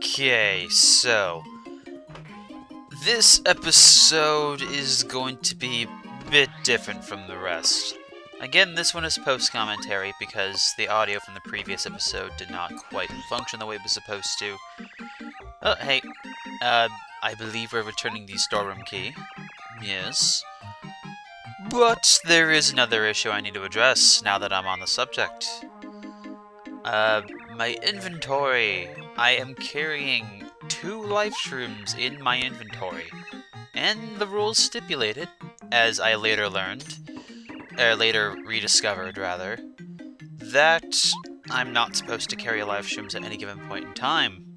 Okay, so this episode is going to be a bit different from the rest. Again, this one is post-commentary because the audio from the previous episode did not quite function the way it was supposed to. Oh, hey, I believe we're returning the storeroom key. Yes. But there is another issue I need to address now that I'm on the subject. My inventory. I am carrying 2 life shrooms in my inventory. And the rules stipulated, as I later learned, later rediscovered rather, that I'm not supposed to carry life shrooms at any given point in time.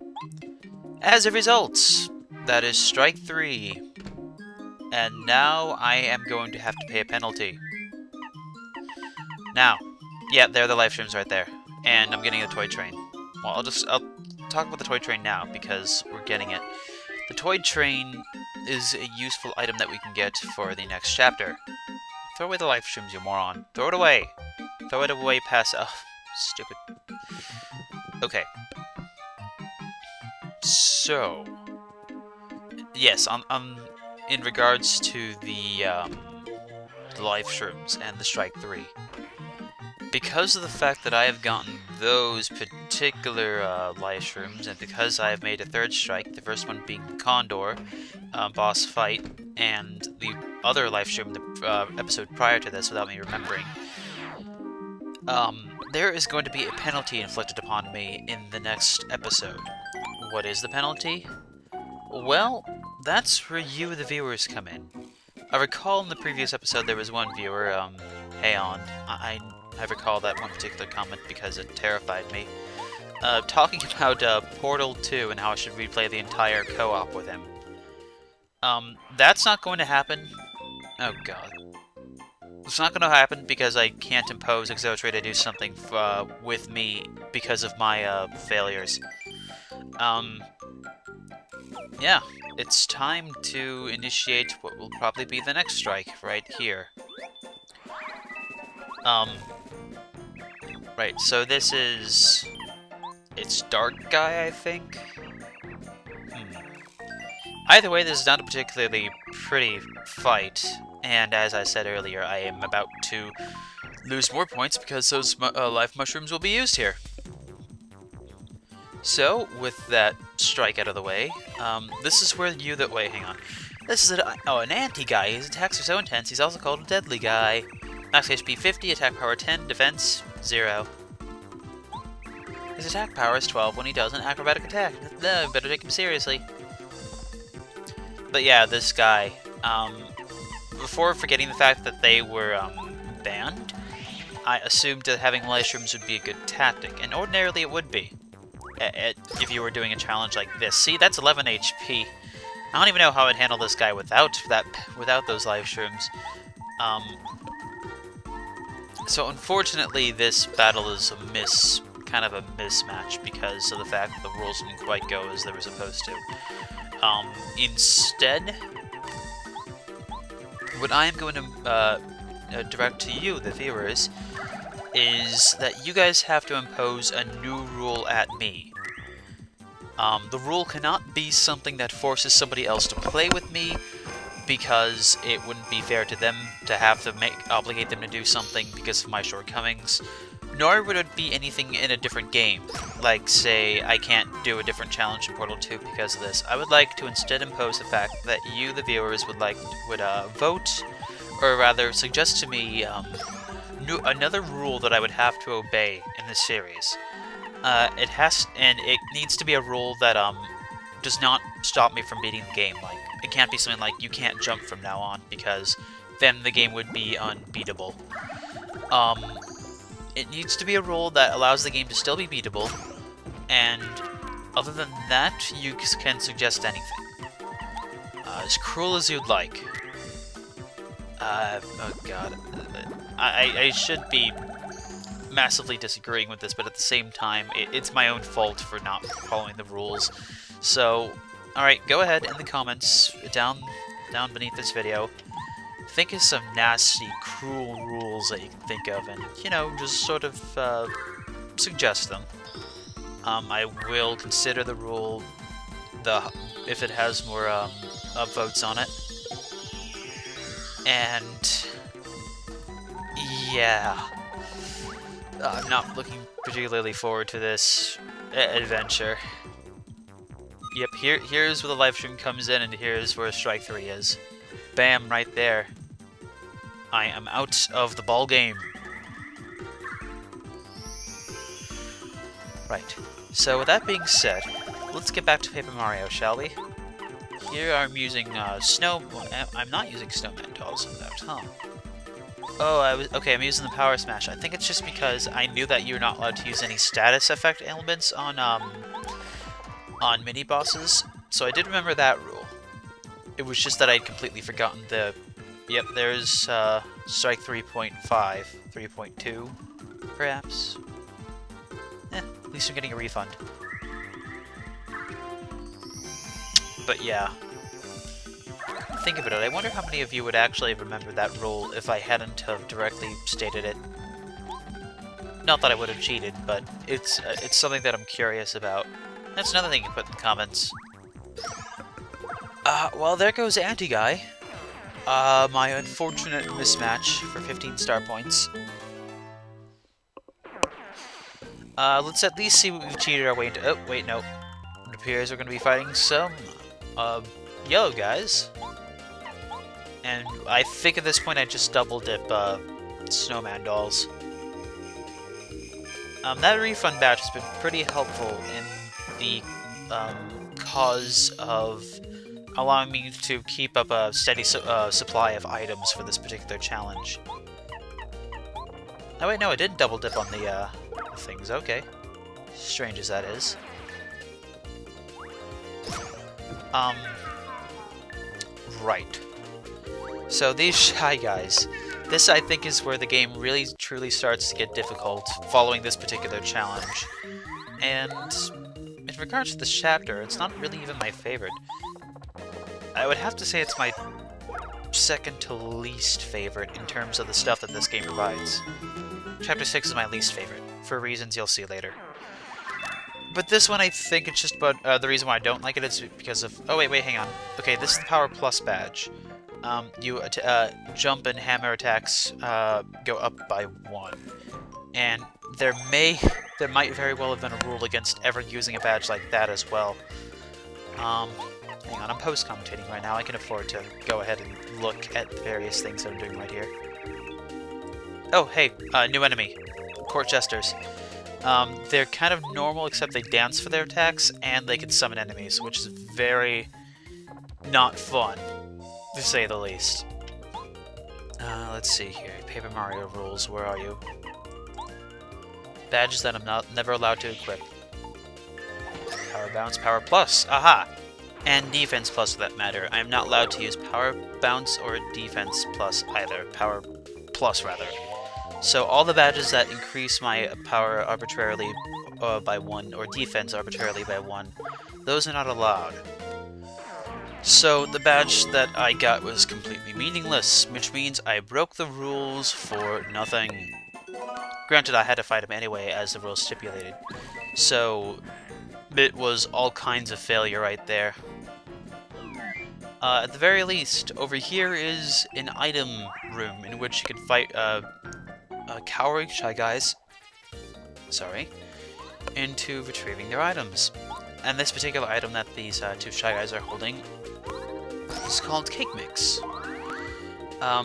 As a result, that is strike 3. And now I am going to have to pay a penalty. Now, yeah, there are the life shrooms right there. And I'm getting a toy train. Well, I'll talk about the toy train now, because we're getting it. The toy train is a useful item that we can get for the next chapter. Throw away the life shrooms, you moron. Throw it away! Throw it away past... Oh, stupid. Okay. So... Yes, in regards to the life shrooms and the strike 3. Because of the fact that I have gotten those particular life shrooms, and because I have made a 3rd strike, the first one being the Condor boss fight, and the other life shroom, the episode prior to this, without me remembering, there is going to be a penalty inflicted upon me in the next episode. What is the penalty? Well, that's where you, the viewers, come in. I recall in the previous episode there was one viewer, Heon. I recall that one particular comment because it terrified me. Talking about Portal 2 and how I should replay the entire co-op with him. That's not going to happen. Oh god. It's not going to happen because I can't impose Exotray to do something with me because of my failures. Yeah, it's time to initiate what will probably be the next strike right here. Right, so this is... It's Dark Guy, I think? Either way, this is not a particularly pretty fight, and as I said earlier, I am about to lose more points because those life mushrooms will be used here. So, with that strike out of the way, this is where you that... Wait, hang on. This is an anti-guy. His attacks are so intense, he's also called a deadly guy. Max HP 50, attack power 10, defense 0. His attack power is 12 when he does an acrobatic attack. Better take him seriously. But yeah, this guy, before forgetting the fact that they were banned, I assumed that having life shrooms would be a good tactic, and ordinarily it would be. If you were doing a challenge like this. See, that's 11 HP. I don't even know how I'd handle this guy without those life shrooms. So unfortunately, this battle is kind of a mismatch because of the fact that the rules didn't quite go as they were supposed to. Instead, what I am going to direct to you, the viewers, is that you guys have to impose a new rule at me. The rule cannot be something that forces somebody else to play with me, because it wouldn't be fair to them to have to obligate them to do something because of my shortcomings, nor would it be anything in a different game, like, say, I can't do a different challenge in Portal 2 because of this. I would like to instead impose the fact that you, the viewers, would vote, or rather suggest to me another rule that I would have to obey in this series. It needs to be a rule that does not stop me from beating the game. Like, it can't be something like you can't jump from now on, because then the game would be unbeatable. It needs to be a rule that allows the game to still be beatable, and other than that, you can suggest anything. As cruel as you'd like. Oh god. I should be massively disagreeing with this, but at the same time, it's my own fault for not following the rules. So, alright, go ahead in the comments down beneath this video. Think of some nasty, cruel rules that you can think of, and, you know, just sort of suggest them. I will consider the rule if it has more upvotes on it. And yeah, I'm not looking particularly forward to this adventure. Yep, here's where the live stream comes in, and here's where Strike 3 is. Bam, right there. I am out of the ball game. Right. So with that being said, let's get back to Paper Mario, shall we? Here I'm using I'm not using Snowman Dolls, in fact, huh? Oh, I'm using the Power Smash. I think it's just because I knew that you're not allowed to use any status effect elements on mini bosses, so I did remember that rule. It was just that I'd completely forgotten the. Yep, there's Strike 3.5, 3.2, perhaps. At least I'm getting a refund. But yeah, think about it. I wonder how many of you would actually remember that rule if I hadn't have directly stated it. Not that I would have cheated, but it's something that I'm curious about. That's another thing you can put in the comments. Well, there goes Anti-Guy. My unfortunate mismatch for 15 star points. Let's at least see what we've cheated our way into. Oh, wait, no. It appears we're going to be fighting some yellow guys. And I think at this point I just double dip Snowman Dolls. That refund badge has been pretty helpful in the cause of allowing me to keep up a steady supply of items for this particular challenge. Oh wait, no, I didn't double dip on the things. Okay. Strange as that is. Right. So these Shy Guys. This, I think, is where the game really, truly starts to get difficult following this particular challenge. And in regards to this chapter, it's not really even my favorite. I would have to say it's my second to least favorite in terms of the stuff that this game provides. Chapter 6 is my least favorite, for reasons you'll see later. But this one, I think it's just about, the reason why I don't like it is because of... Oh, wait, hang on. Okay, this is the Power Plus badge. You jump and hammer attacks go up by 1. And there might very well have been a rule against ever using a badge like that as well. Hang on, I'm post-commentating right now. I can afford to go ahead and look at the various things that I'm doing right here. Oh, hey, new enemy. Court Jesters. They're kind of normal, except they dance for their attacks, and they can summon enemies, which is very not fun, to say the least. Let's see here. Paper Mario rules, where are you? Badges that I'm never allowed to equip. Power Bounce, Power Plus, aha! And Defense Plus, for that matter. I am not allowed to use Power Bounce or Defense Plus either. Power Plus, rather. So all the badges that increase my power arbitrarily by 1, or defense arbitrarily by 1, those are not allowed. So the badge that I got was completely meaningless, which means I broke the rules for nothing. Granted, I had to fight him anyway, as the rules stipulated. So it was all kinds of failure right there. At the very least, over here is an item room in which you can fight cowering Shy Guys, into retrieving their items. And this particular item that these two Shy Guys are holding is called Cake Mix.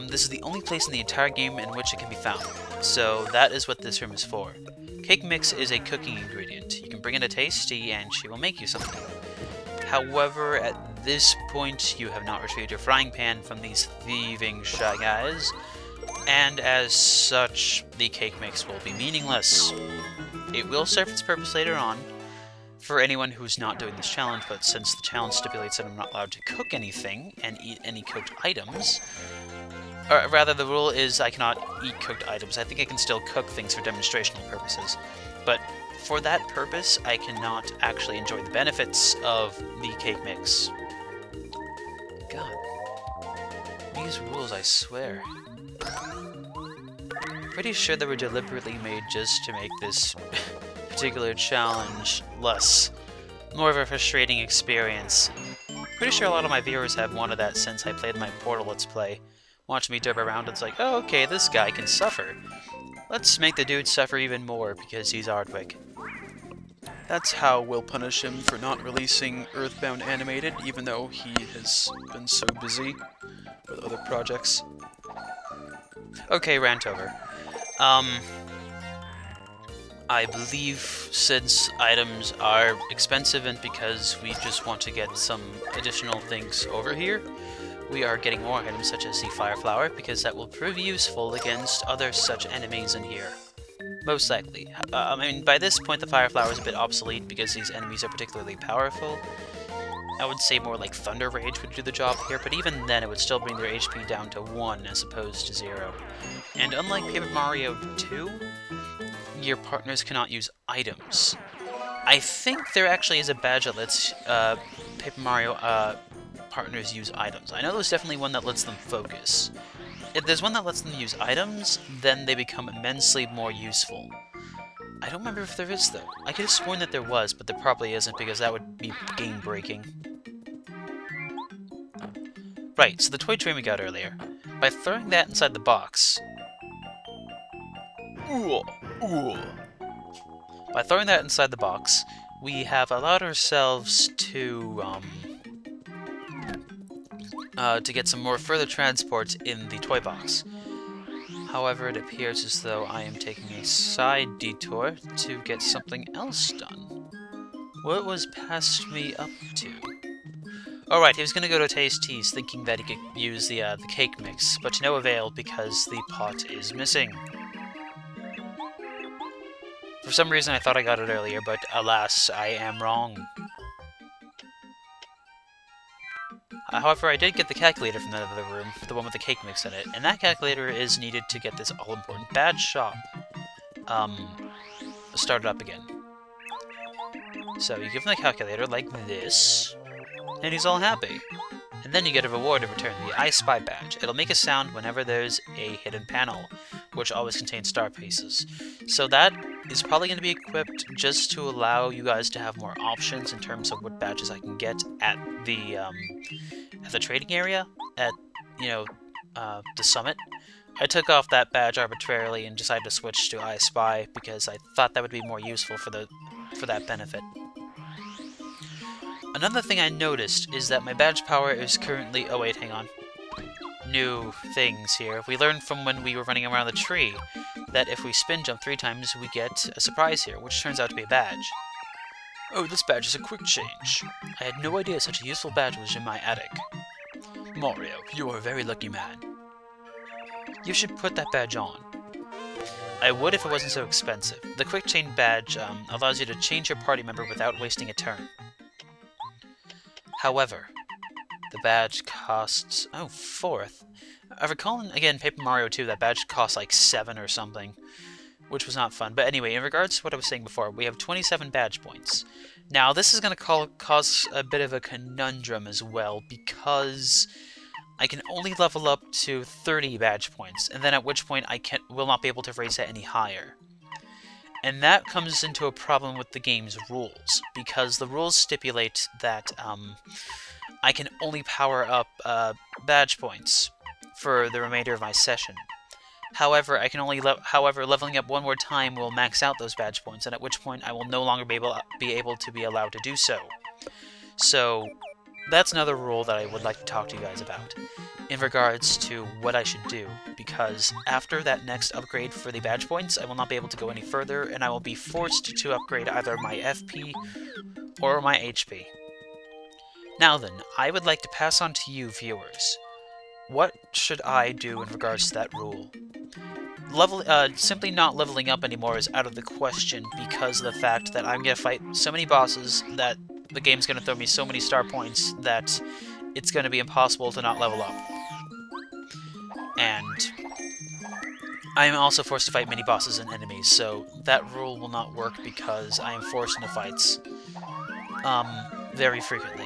This is the only place in the entire game in which it can be found, so that is what this room is for. Cake Mix is a cooking ingredient. You can bring in a Tasty and she will make you something. However, at this point you have not retrieved your frying pan from these thieving Shy Guys, and as such, the Cake Mix will be meaningless. It will serve its purpose later on, for anyone who's not doing this challenge, but since the challenge stipulates that I'm not allowed to cook anything and eat any cooked items, or rather the rule is I cannot eat cooked items. I think I can still cook things for demonstrational purposes, but for that purpose I cannot actually enjoy the benefits of the Cake Mix. God, these rules, I swear. Pretty sure they were deliberately made just to make this particular challenge more of a frustrating experience. Pretty sure a lot of my viewers have wanted that since I played my Portal Let's Play. Watching me derp around, it's like, oh, okay, this guy can suffer. Let's make the dude suffer even more because he's Ardwick. That's how we'll punish him for not releasing Earthbound Animated, even though he has been so busy with other projects. Okay, rant over. I believe since items are expensive and because we just want to get some additional things over here, we are getting more items such as the Fire Flower, because that will prove useful against other such enemies in here. Most likely. I mean, by this point the Fire Flower is a bit obsolete because these enemies are particularly powerful. I would say more like Thunder Rage would do the job here, but even then it would still bring their HP down to 1 as opposed to 0. And unlike Paper Mario 2, your partners cannot use items. I think there actually is a badge that lets Paper Mario partners use items. I know there's definitely one that lets them focus. If there's one that lets them use items, then they become immensely more useful. I don't remember if there is, though. I could have sworn that there was, but there probably isn't, because that would be game-breaking. Right, so the toy train we got earlier. By throwing that inside the box... By throwing that inside the box, we have allowed ourselves to get some more further transport in the toy box. However, it appears as though I am taking a side detour to get something else done. What was passed me up to? Alright, he was going to go to Tasty's thinking that he could use the cake mix, but to no avail because the pot is missing. For some reason I thought I got it earlier, but alas, I am wrong. However, I did get the calculator from the other room, the one with the cake mix in it, and that calculator is needed to get this all-important badge shop started up again. So you give him the calculator like this, and he's all happy. And then you get a reward in return, the I Spy badge. It'll make a sound whenever there's a hidden panel, which always contains star pieces. So that is probably going to be equipped just to allow you guys to have more options in terms of what badges I can get at the trading area, at, you know, the summit. I took off that badge arbitrarily and decided to switch to I Spy because I thought that would be more useful for that benefit. Another thing I noticed is that my badge power is currently... Oh wait, hang on. New things here. We learned from when we were running around the tree that if we spin jump 3 times, we get a surprise here, which turns out to be a badge. Oh, this badge is a quick change. I had no idea such a useful badge was in my attic. Mario, you are a very lucky man. You should put that badge on. I would if it wasn't so expensive. The quick change badge allows you to change your party member without wasting a turn. However, the badge costs... Oh, 4th. I recall, again, Paper Mario 2, that badge costs like 7 or something, which was not fun. But anyway, in regards to what I was saying before, we have 27 badge points. Now, this is going to cause a bit of a conundrum as well, because I can only level up to 30 badge points, and then at which point I will not be able to raise it any higher. And that comes into a problem with the game's rules, because the rules stipulate that I can only power up badge points for the remainder of my session. However, I can only leveling up one more time will max out those badge points, and at which point I will no longer be able to be allowed to do so. So that's another rule that I would like to talk to you guys about in regards to what I should do, because after that next upgrade for the badge points, I will not be able to go any further, and I will be forced to upgrade either my FP or my HP. Now then, I would like to pass on to you viewers. What should I do in regards to that rule? Simply not leveling up anymore is out of the question because of the fact that I'm going to fight so many bosses that the game's going to throw me so many star points that it's going to be impossible to not level up. And I am also forced to fight many bosses and enemies, so that rule will not work because I am forced into fights very frequently.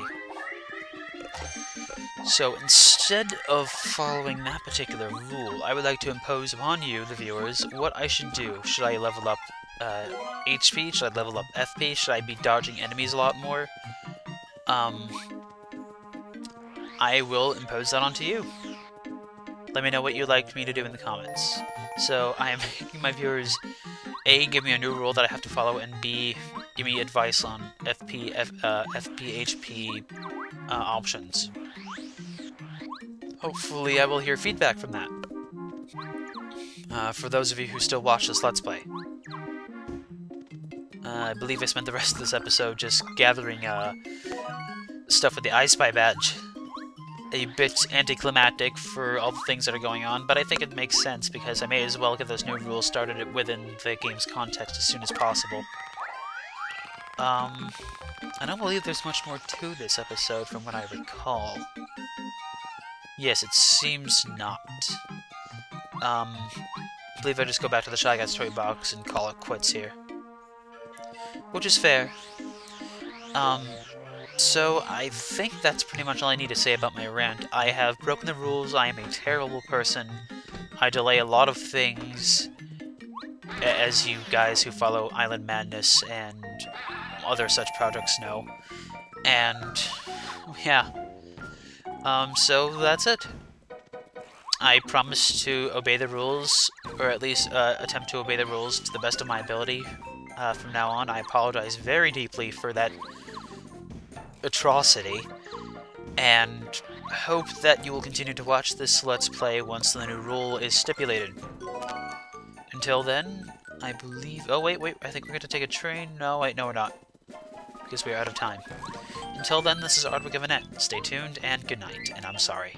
So instead of following that particular rule, I would like to impose upon you, the viewers, what I should do should I level up HP? Should I level up FP? Should I be dodging enemies a lot more? I will impose that onto you. Let me know what you'd like me to do in the comments. So I am making my viewers A, give me a new rule that I have to follow, and B, give me advice on FP, HP options. Hopefully I will hear feedback from that. For those of you who still watch this Let's Play. I believe I spent the rest of this episode just gathering stuff with the I Spy badge. A bit anticlimactic for all the things that are going on, but I think it makes sense because I may as well get those new rules started within the game's context as soon as possible. I don't believe there's much more to this episode from what I recall. Yes, it seems not. I believe I just go back to the Shy Guys toy box and call it quits here. Which is fair. So I think that's pretty much all I need to say about my rant. I have broken the rules, I am a terrible person, I delay a lot of things, as you guys who follow Island Madness and other such projects know. And, yeah. So that's it. I promise to obey the rules, or at least attempt to obey the rules to the best of my ability from now on. I apologize very deeply for that atrocity, and hope that you will continue to watch this Let's Play once the new rule is stipulated. Until then, I believe... Oh, wait, I think we're going to take a train? No, wait, no we're not. Because we are out of time. Until then, this is Ardwick of Annette. Stay tuned, and good night, and I'm sorry.